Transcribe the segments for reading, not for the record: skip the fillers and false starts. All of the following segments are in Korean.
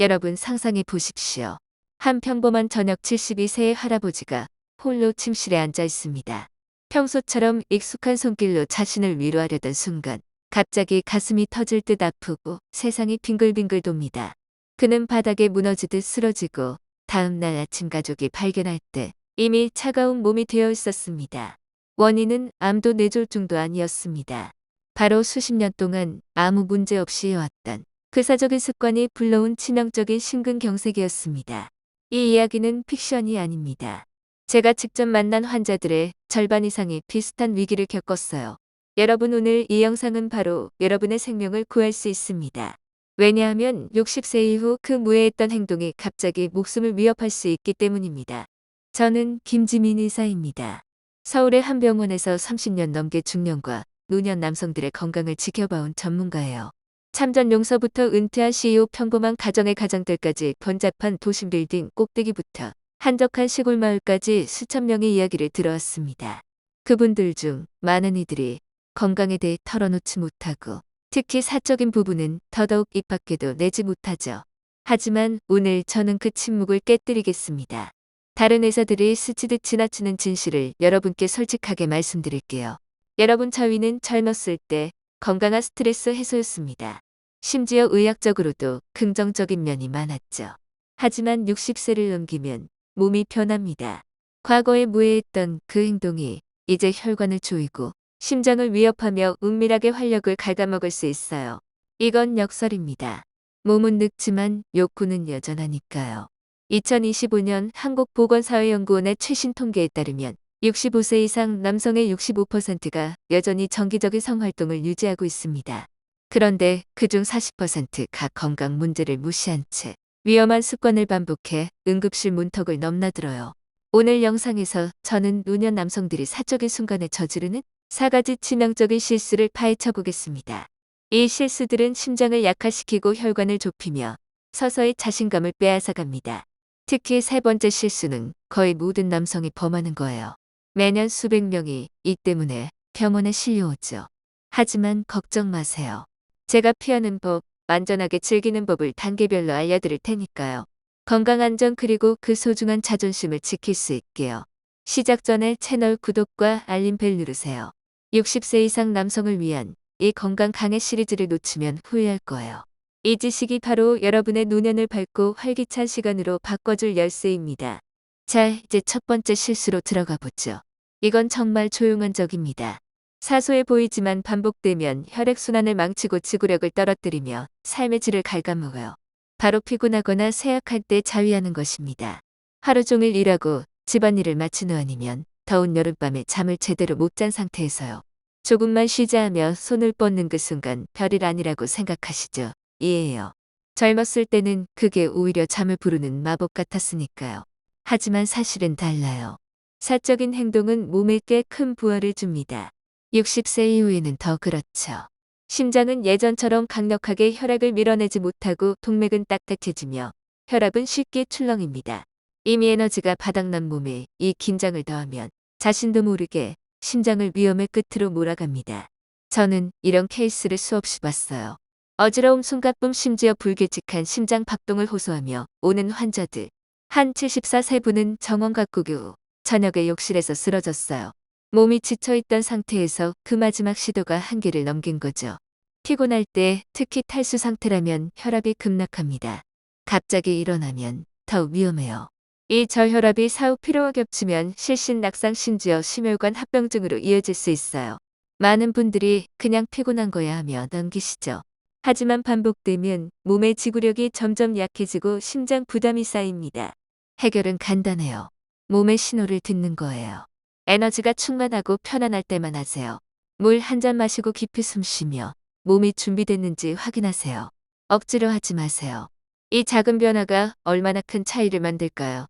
여러분 상상해 보십시오. 한 평범한 저녁 72세의 할아버지가 홀로 침실에 앉아 있습니다. 평소처럼 익숙한 손길로 자신을 위로하려던 순간 갑자기 가슴이 터질 듯 아프고 세상이 빙글빙글 돕니다. 그는 바닥에 무너지듯 쓰러지고 다음 날 아침 가족이 발견할 때 이미 차가운 몸이 되어 있었습니다. 원인은 암도 뇌졸중도 아니었습니다. 바로 수십 년 동안 아무 문제 없이 해왔던 괴사적인 습관이 불러온 치명적인 심근경색이었습니다. 이 이야기는 픽션이 아닙니다. 제가 직접 만난 환자들의 절반 이상이 비슷한 위기를 겪었어요. 여러분, 오늘 이 영상은 바로 여러분의 생명을 구할 수 있습니다. 왜냐하면 60세 이후 그 무해했던 행동이 갑자기 목숨을 위협할 수 있기 때문입니다. 저는 김지민 의사입니다. 서울의 한 병원에서 30년 넘게 중년과 노년 남성들의 건강을 지켜봐온 전문가예요. 참전 용서부터 은퇴한 CEO, 평범한 가정의 가장들까지 번잡한 도심 빌딩 꼭대기부터 한적한 시골 마을까지 수천 명의 이야기를 들어왔습니다. 그분들 중 많은 이들이 건강에 대해 털어놓지 못하고 특히 사적인 부분은 더더욱 입 밖에도 내지 못하죠. 하지만 오늘 저는 그 침묵을 깨뜨리겠습니다. 다른 의사들이 스치듯 지나치는 진실을 여러분께 솔직하게 말씀드릴게요. 여러분, 저희는 젊었을 때 건강한 스트레스 해소였습니다. 심지어 의학적으로도 긍정적인 면이 많았죠. 하지만 60세를 넘기면 몸이 변합니다. 과거에 무해했던 그 행동이 이제 혈관을 조이고 심장을 위협하며 은밀하게 활력을 갉아먹을 수 있어요. 이건 역설입니다. 몸은 늙지만 욕구는 여전하니까요. 2025년 한국보건사회연구원의 최신 통계에 따르면 65세 이상 남성의 65%가 여전히 정기적인 성활동을 유지하고 있습니다. 그런데 그중 40%가 건강 문제를 무시한 채 위험한 습관을 반복해 응급실 문턱을 넘나들어요. 오늘 영상에서 저는 노년 남성들이 사적인 순간에 저지르는 4가지 치명적인 실수를 파헤쳐 보겠습니다. 이 실수들은 심장을 약화시키고 혈관을 좁히며 서서히 자신감을 빼앗아갑니다. 특히 세 번째 실수는 거의 모든 남성이 범하는 거예요. 매년 수백 명이 이 때문에 병원에 실려오죠. 하지만 걱정 마세요. 제가 피하는 법, 안전하게 즐기는 법을 단계별로 알려드릴 테니까요. 건강 안전 그리고 그 소중한 자존심을 지킬 수 있게요. 시작 전에 채널 구독과 알림벨 누르세요. 60세 이상 남성을 위한 이 건강 강해 시리즈를 놓치면 후회할 거예요. 이 지식이 바로 여러분의 노년을 밝고 활기찬 시간으로 바꿔줄 열쇠입니다. 자, 이제 첫 번째 실수로 들어가 보죠. 이건 정말 조용한 적입니다. 사소해 보이지만 반복되면 혈액순환을 망치고 지구력을 떨어뜨리며 삶의 질을 갉아먹어요. 바로 피곤하거나 쇠약할 때 자위하는 것입니다. 하루 종일 일하고 집안일을 마친 후 아니면 더운 여름밤에 잠을 제대로 못 잔 상태에서요. 조금만 쉬자 하며 손을 뻗는 그 순간 별일 아니라고 생각하시죠? 이해해요. 젊었을 때는 그게 오히려 잠을 부르는 마법 같았으니까요. 하지만 사실은 달라요. 사적인 행동은 몸에 꽤 큰 부하를 줍니다. 60세 이후에는 더 그렇죠. 심장은 예전처럼 강력하게 혈액을 밀어내지 못하고 동맥은 딱딱해지며 혈압은 쉽게 출렁입니다. 이미 에너지가 바닥난 몸에 이 긴장을 더하면 자신도 모르게 심장을 위험의 끝으로 몰아갑니다. 저는 이런 케이스를 수없이 봤어요. 어지러움, 숨가쁨, 심지어 불규칙한 심장 박동을 호소하며 오는 환자들. 한 74세 분은 정원 가꾸기 후 저녁에 욕실에서 쓰러졌어요. 몸이 지쳐있던 상태에서 그 마지막 시도가 한계를 넘긴 거죠. 피곤할 때, 특히 탈수 상태라면 혈압이 급락합니다. 갑자기 일어나면 더 위험해요. 이 저혈압이 사후 피로와 겹치면 실신 낙상, 심지어 심혈관 합병증으로 이어질 수 있어요. 많은 분들이 그냥 피곤한 거야 하며 넘기시죠. 하지만 반복되면 몸의 지구력이 점점 약해지고 심장 부담이 쌓입니다. 해결은 간단해요. 몸의 신호를 듣는 거예요. 에너지가 충만하고 편안할 때만 하세요. 물 한 잔 마시고 깊이 숨 쉬며 몸이 준비됐는지 확인하세요. 억지로 하지 마세요. 이 작은 변화가 얼마나 큰 차이를 만들까요?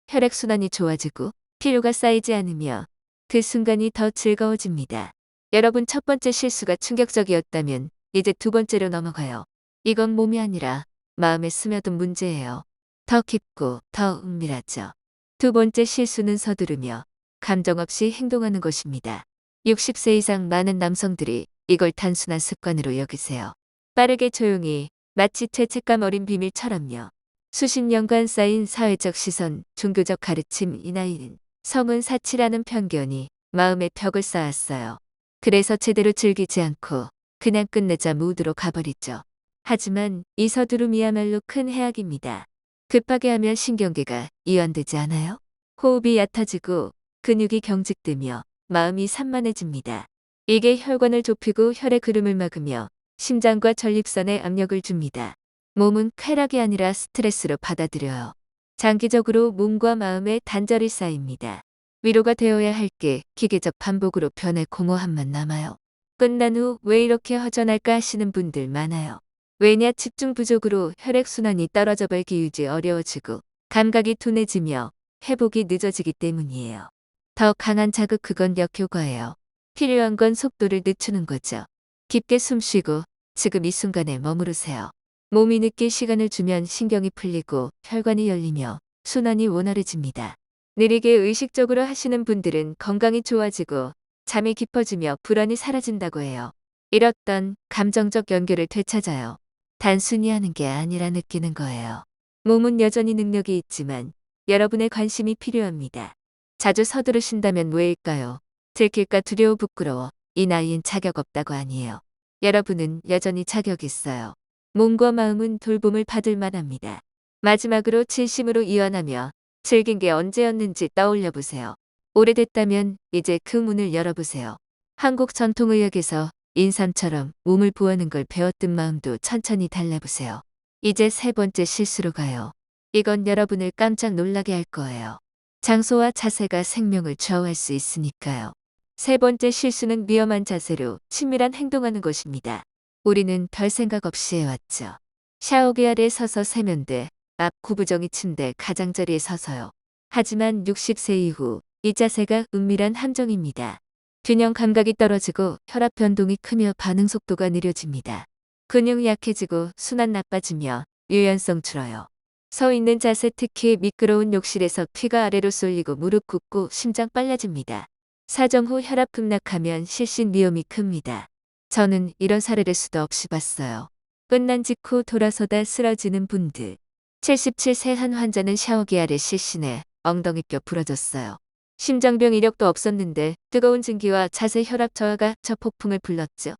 혈액순환이 좋아지고 피로가 쌓이지 않으며 그 순간이 더 즐거워집니다. 여러분, 첫 번째 실수가 충격적이었다면 이제 두 번째로 넘어가요. 이건 몸이 아니라 마음에 스며든 문제예요. 더 깊고 더 은밀하죠. 두 번째 실수는 서두르며 감정 없이 행동하는 것입니다. 60세 이상 많은 남성들이 이걸 단순한 습관으로 여기세요. 빠르게 조용히, 마치 죄책감 어린 비밀처럼요. 수십 년간 쌓인 사회적 시선, 종교적 가르침, 이 나이는 성은 사치라는 편견이 마음에 벽을 쌓았어요. 그래서 제대로 즐기지 않고 그냥 끝내자 무드로 가버리죠. 하지만 이 서두름이야말로 큰 해악입니다. 급하게 하면 신경계가 이완되지 않아요? 호흡이 얕아지고 근육이 경직되며 마음이 산만해집니다. 이게 혈관을 좁히고 혈의 흐름을 막으며 심장과 전립선에 압력을 줍니다. 몸은 쾌락이 아니라 스트레스로 받아들여요. 장기적으로 몸과 마음에 단절이 쌓입니다. 위로가 되어야 할 게 기계적 반복으로 변해 공허함만 남아요. 끝난 후 왜 이렇게 허전할까 하시는 분들 많아요. 왜냐 집중 부족으로 혈액순환이 떨어져 발기 유지 어려워지고 감각이 둔해지며 회복이 늦어지기 때문이에요. 더 강한 자극 그건 역효과예요. 필요한 건 속도를 늦추는 거죠. 깊게 숨 쉬고 지금 이 순간에 머무르세요. 몸이 느낄 시간을 주면 신경이 풀리고 혈관이 열리며 순환이 원활해집니다. 느리게 의식적으로 하시는 분들은 건강이 좋아지고 잠이 깊어지며 불안이 사라진다고 해요. 잃었던 감정적 연결을 되찾아요. 단순히 하는 게 아니라 느끼는 거예요. 몸은 여전히 능력이 있지만 여러분의 관심이 필요합니다. 자주 서두르신다면 왜일까요? 들킬까 두려워 부끄러워 이 나이엔 자격 없다고 아니에요. 여러분은 여전히 자격 있어요. 몸과 마음은 돌봄을 받을 만합니다. 마지막으로 진심으로 이완하며 즐긴 게 언제였는지 떠올려 보세요. 오래됐다면 이제 그 문을 열어보세요. 한국 전통의학에서 인삼처럼 몸을 보호하는 걸 배웠던 마음도 천천히 달래보세요. 이제 세 번째 실수로 가요. 이건 여러분을 깜짝 놀라게 할 거예요. 장소와 자세가 생명을 좌우할 수 있으니까요. 세 번째 실수는 위험한 자세로 친밀한 행동하는 것입니다. 우리는 별 생각 없이 해왔죠. 샤워기 아래 서서 세면대, 앞 구부정이 침대 가장자리에 서서요. 하지만 60세 이후 이 자세가 은밀한 함정입니다. 균형 감각이 떨어지고 혈압 변동이 크며 반응 속도가 느려집니다. 근육이 약해지고 순환 나빠지며 유연성 줄어요. 서 있는 자세 특히 미끄러운 욕실에서 피가 아래로 쏠리고 무릎 꿇고 심장 빨라집니다. 사정 후 혈압 급락하면 실신 위험이 큽니다. 저는 이런 사례를 수도 없이 봤어요. 끝난 직후 돌아서다 쓰러지는 분들. 77세 한 환자는 샤워기 아래 실신해 엉덩이뼈 부러졌어요. 심장병 이력도 없었는데 뜨거운 증기와 자세 혈압 저하가 저 폭풍을 불렀죠.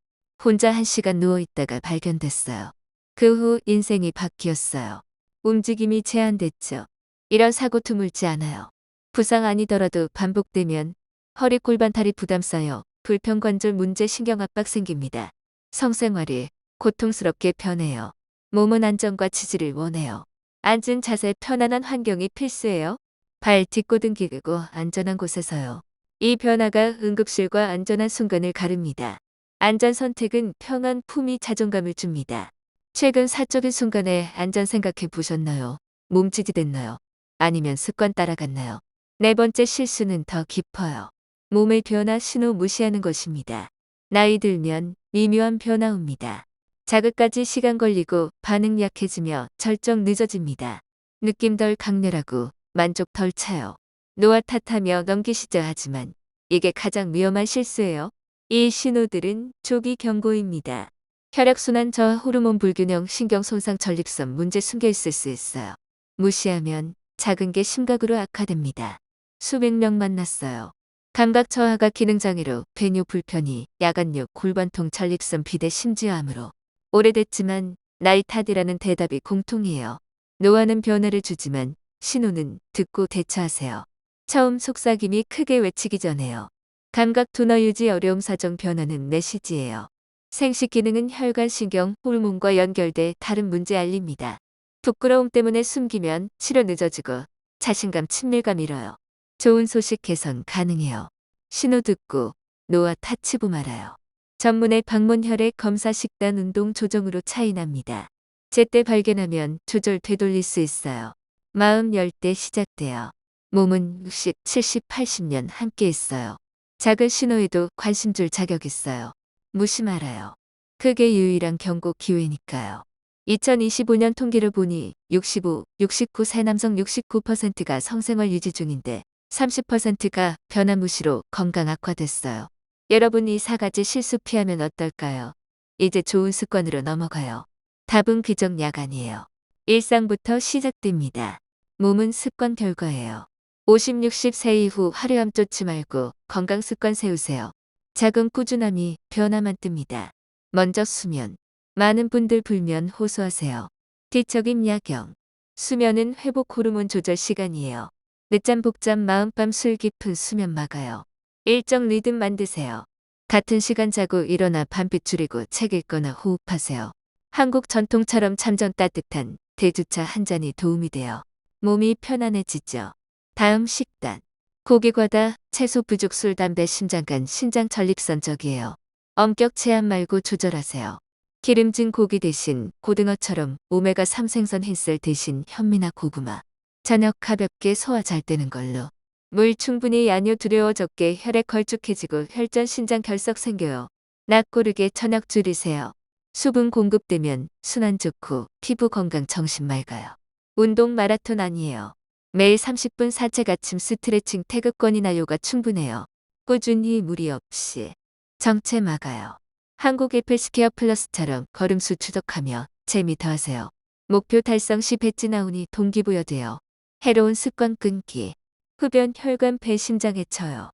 혼자 1시간 누워있다가 발견됐어요. 그 후 인생이 바뀌었어요. 움직임이 제한됐죠. 이런 사고 드물지 않아요. 부상 아니더라도 반복되면 허리 골반 다리 부담 쌓여 불편관절 문제 신경압박 생깁니다. 성생활이 고통스럽게 변해요. 몸은 안정과 지지를 원해요. 앉은 자세 편안한 환경이 필수예요. 발 뒷god은 기르고 안전한 곳에서요. 이 변화가 응급실과 안전한 순간을 가릅니다. 안전 선택은 평안 품위 자존감을 줍니다. 최근 사적인 순간에 안전 생각해 보셨나요? 몸짓이 됐나요? 아니면 습관 따라갔나요? 네 번째 실수는 더 깊어요. 몸의 변화 신호 무시하는 것입니다. 나이 들면 미묘한 변화 옵니다. 자극까지 시간 걸리고 반응 약해지며 절정 늦어집니다. 느낌 덜 강렬하고 만족 덜 차요. 노화 탓하며 넘기시자 하지만 이게 가장 위험한 실수예요. 이 신호들은 조기 경고입니다. 혈액순환 저하 호르몬 불균형 신경 손상 전립선 문제 숨겨 있을 수 있어요. 무시하면 작은 게 심각으로 악화됩니다. 수백 명 만났어요. 감각 저하가 기능장애로 배뇨 불편이, 야간요, 골반통 전립선 비대 심지어 암으로. 오래됐지만 나이 탓이라는 대답이 공통이에요. 노화는 변화를 주지만 신호는 듣고 대처하세요. 처음 속삭임이 크게 외치기 전에요. 감각 둔화 유지 어려움 사정 변화는 메시지예요. 생식 기능은 혈관 신경 호르몬과 연결돼 다른 문제 알립니다. 부끄러움 때문에 숨기면 치료 늦어지고 자신감 친밀감 잃어요. 좋은 소식 개선 가능해요. 신호 듣고 노화 탓치고 말아요. 전문의 방문 혈액 검사 식단 운동 조정으로 차이 납니다. 제때 발견하면 조절 되돌릴 수 있어요. 마음 열 때 시작돼요. 몸은 60, 70, 80년 함께 있어요. 작은 신호에도 관심 줄 자격 있어요. 무시 말아요. 그게 유일한 경고 기회니까요. 2025년 통계를 보니 65, 69세 남성 69%가 성생활 유지 중인데 30%가 변화 무시로 건강 악화됐어요. 여러분 이 4가지 실수 피하면 어떨까요? 이제 좋은 습관으로 넘어가요. 답은 귀정 약아니에요. 일상부터 시작됩니다. 몸은 습관 결과예요. 50, 60세 이후 화려함 쫓지 말고 건강 습관 세우세요. 작은 꾸준함이 변화만 뜹니다. 먼저 수면. 많은 분들 불면 호소하세요. 뒤척임 야경. 수면은 회복 호르몬 조절 시간이에요. 늦잠 복잠 마음밤 술 깊은 수면 막아요. 일정 리듬 만드세요. 같은 시간 자고 일어나 밤빛 줄이고 책 읽거나 호흡하세요. 한국 전통처럼 참전 따뜻한 대주차 한 잔이 도움이 돼요. 몸이 편안해지죠. 다음 식단. 고기 과다, 채소 부족 술 담배 심장간 신장 전립선적이에요. 엄격 제한 말고 조절하세요. 기름진 고기 대신 고등어처럼 오메가3 생선 흰쌀 대신 현미나 고구마. 저녁 가볍게 소화 잘 되는 걸로. 물 충분히 양요 두려워 적게 혈액 걸쭉해지고 혈전 신장 결석 생겨요. 낮 고르게 저녁 줄이세요. 수분 공급되면 순환 좋고 피부 건강 정신 맑아요. 운동 마라톤 아니에요. 매일 30분 사체 가침 스트레칭 태극권이나 요가 충분해요. 꾸준히 무리 없이 정체 막아요. 한국 애플스퀘어 플러스처럼 걸음수 추적하며 재미 더하세요. 목표 달성 시 배지 나오니 동기부여돼요. 해로운 습관 끊기. 흡연 혈관 폐 심장에 쳐요.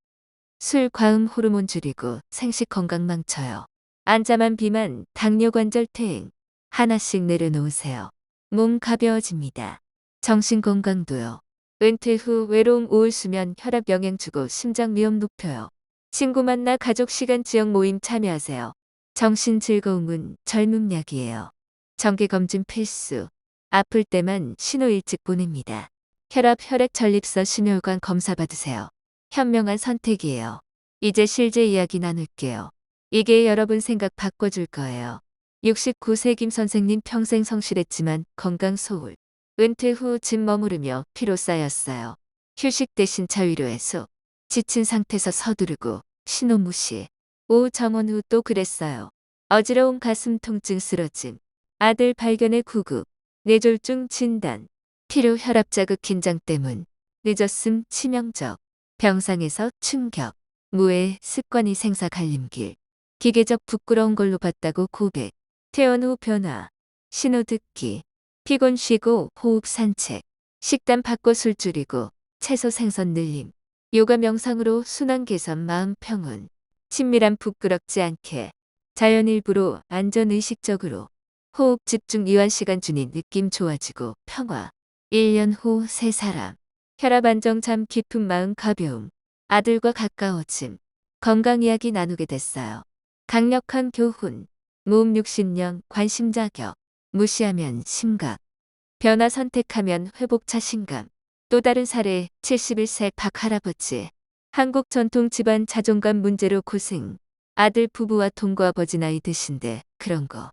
술 과음 호르몬 줄이고 생식 건강 망쳐요. 안자만 비만 당뇨 관절 퇴행. 하나씩 내려놓으세요. 몸 가벼워집니다. 정신 건강도요. 은퇴 후 외로움 우울수면 혈압 영향 주고 심장 위험 높여요. 친구 만나 가족 시간 지역 모임 참여하세요. 정신 즐거움은 젊음 약이에요. 정기검진 필수. 아플 때만 신호 일찍 보냅니다. 혈압 혈액 전립선 심혈관 검사 받으세요. 현명한 선택이에요. 이제 실제 이야기 나눌게요. 이게 여러분 생각 바꿔줄 거예요. 69세 김 선생님 평생 성실했지만 건강 소홀. 은퇴 후 집 머무르며 피로 쌓였어요. 휴식 대신 자위로 해소. 지친 상태에서 서두르고 신호 무시. 오후 정원 후 또 그랬어요. 어지러운 가슴 통증 쓰러짐. 아들 발견의 구급. 뇌졸중 진단. 피로 혈압 자극 긴장 때문. 늦었음 치명적. 병상에서 충격. 무해 습관이 생사 갈림길. 기계적 부끄러운 걸로 봤다고 고백. 퇴원 후 변화. 신호 듣기. 피곤 쉬고 호흡 산책. 식단 바꿔 술 줄이고 채소 생선 늘림. 요가 명상으로 순환 개선 마음 평온. 친밀한 부끄럽지 않게. 자연 일부로 안전 의식적으로. 호흡 집중 이완 시간 주니 느낌 좋아지고 평화. 1년 후 새 사람. 혈압 안정 잠 깊은 마음 가벼움. 아들과 가까워짐. 건강 이야기 나누게 됐어요. 강력한 교훈. 모음 60년 관심 자격. 무시하면 심각. 변화 선택하면 회복 자신감. 또 다른 사례 71세 박 할아버지. 한국 전통 집안 자존감 문제로 고생. 아들 부부와 동거아버지 나이 드신데 그런 거.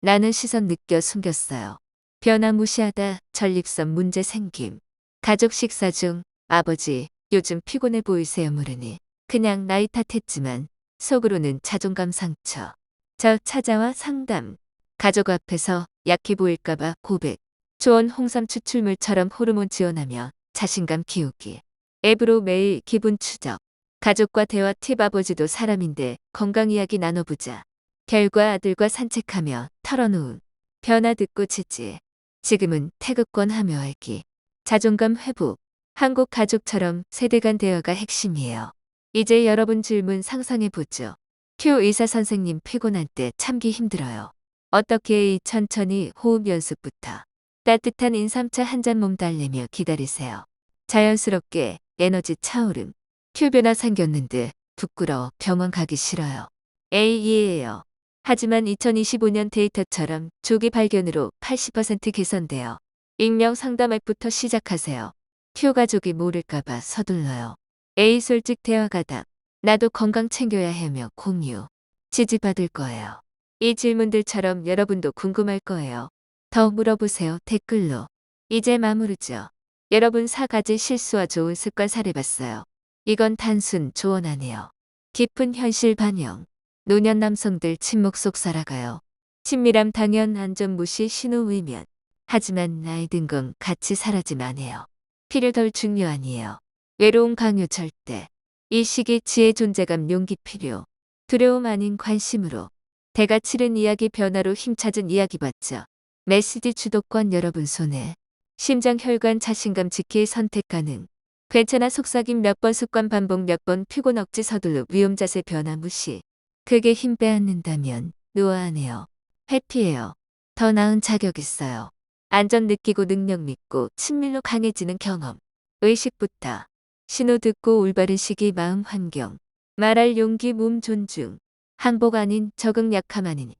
나는 시선 느껴 숨겼어요. 변화 무시하다 전립선 문제 생김. 가족 식사 중 아버지 요즘 피곤해 보이세요 물으니 그냥 나이 탓했지만 속으로는 자존감 상처. 저 찾아와 상담. 가족 앞에서 약해 보일까봐 고백. 조언 홍삼 추출물처럼 호르몬 지원하며 자신감 키우기. 앱으로 매일 기분 추적. 가족과 대화 팁 아버지도 사람인데 건강 이야기 나눠보자. 결과 아들과 산책하며 털어놓은. 변화 듣고 지지. 지금은 태극권 하며 알기. 자존감 회복. 한국 가족처럼 세대 간 대화가 핵심이에요. 이제 여러분 질문 상상해보죠. 큐 의사 선생님 피곤할 때 참기 힘들어요. 어떻게 천천히 호흡 연습부터. 따뜻한 인삼차 한 잔 몸 달래며 기다리세요. 자연스럽게 에너지 차오름. 큐 변화 생겼는데 부끄러워 병원 가기 싫어요. 에이 이해해요. 하지만 2025년 데이터처럼 조기 발견으로 80% 개선돼요. 익명 상담 앱부터 시작하세요. 큐 가족이 모를까봐 서둘러요. A 솔직 대화 가답. 나도 건강 챙겨야 해며 공유. 지지받을 거예요. 이 질문들처럼 여러분도 궁금할 거예요. 더 물어보세요 댓글로. 이제 마무리죠. 여러분 4가지 실수와 좋은 습관 사례봤어요. 이건 단순 조언 아니에요. 깊은 현실 반영. 노년 남성들 침묵 속 살아가요. 친밀함 당연 안전 무시 신호 위면. 하지만 나이 든 건 같이 사라지면 해요. 필요 덜 중요 아니에요. 외로움 강요 절대. 이 시기 지혜 존재감 용기 필요. 두려움 아닌 관심으로. 대가 치른 이야기 변화로 힘찾은 이야기 봤죠. 메시지 주도권 여러분 손에. 심장 혈관 자신감 지킬 선택 가능. 괜찮아 속삭임 몇 번 습관 반복 몇 번 피곤 억지 서둘러 위험 자세 변화 무시. 크게 힘 빼앗는다면 노아하네요. 회피해요. 더 나은 자격 있어요. 안전 느끼고 능력 믿고 친밀로 강해지는 경험. 의식부터. 신호 듣고 올바른 시기 마음 환경. 말할 용기 몸 존중. 항복 아닌 적응 약함 아닌.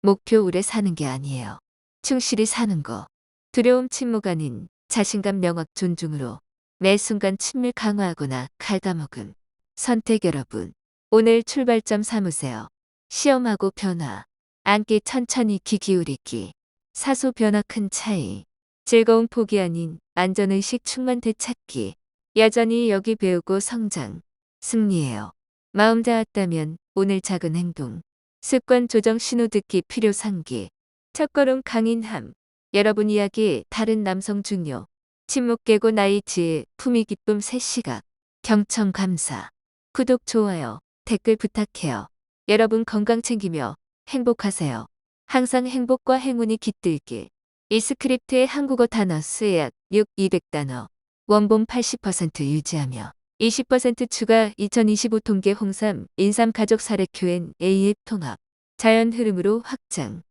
목표 오래 사는 게 아니에요. 충실히 사는 거. 두려움 침묵 아닌 자신감 명확 존중으로 매 순간 친밀 강화하거나 갉아먹음. 선택 여러분. 오늘 출발점 삼으세요. 시험하고 변화. 앉기 천천히 귀 기울이기. 사소 변화 큰 차이. 즐거운 포기 아닌 안전의식 충만 되찾기. 여전히 여기 배우고 성장. 승리해요. 마음 닿았다면 오늘 작은 행동. 습관 조정 신호 듣기 필요 상기. 첫걸음 강인함. 여러분 이야기 다른 남성 중요. 침묵 깨고 나이 지혜 품위 기쁨 새 시각. 경청 감사. 구독 좋아요. 댓글 부탁해요. 여러분 건강 챙기며 행복하세요. 항상 행복과 행운이 깃들길. 이 스크립트의 한국어 단어 수약 6,200단어. 원본 80% 유지하며 20% 추가 2025 통계 홍삼 인삼 가족 사례 Q&A 앱 통합. 자연 흐름으로 확장.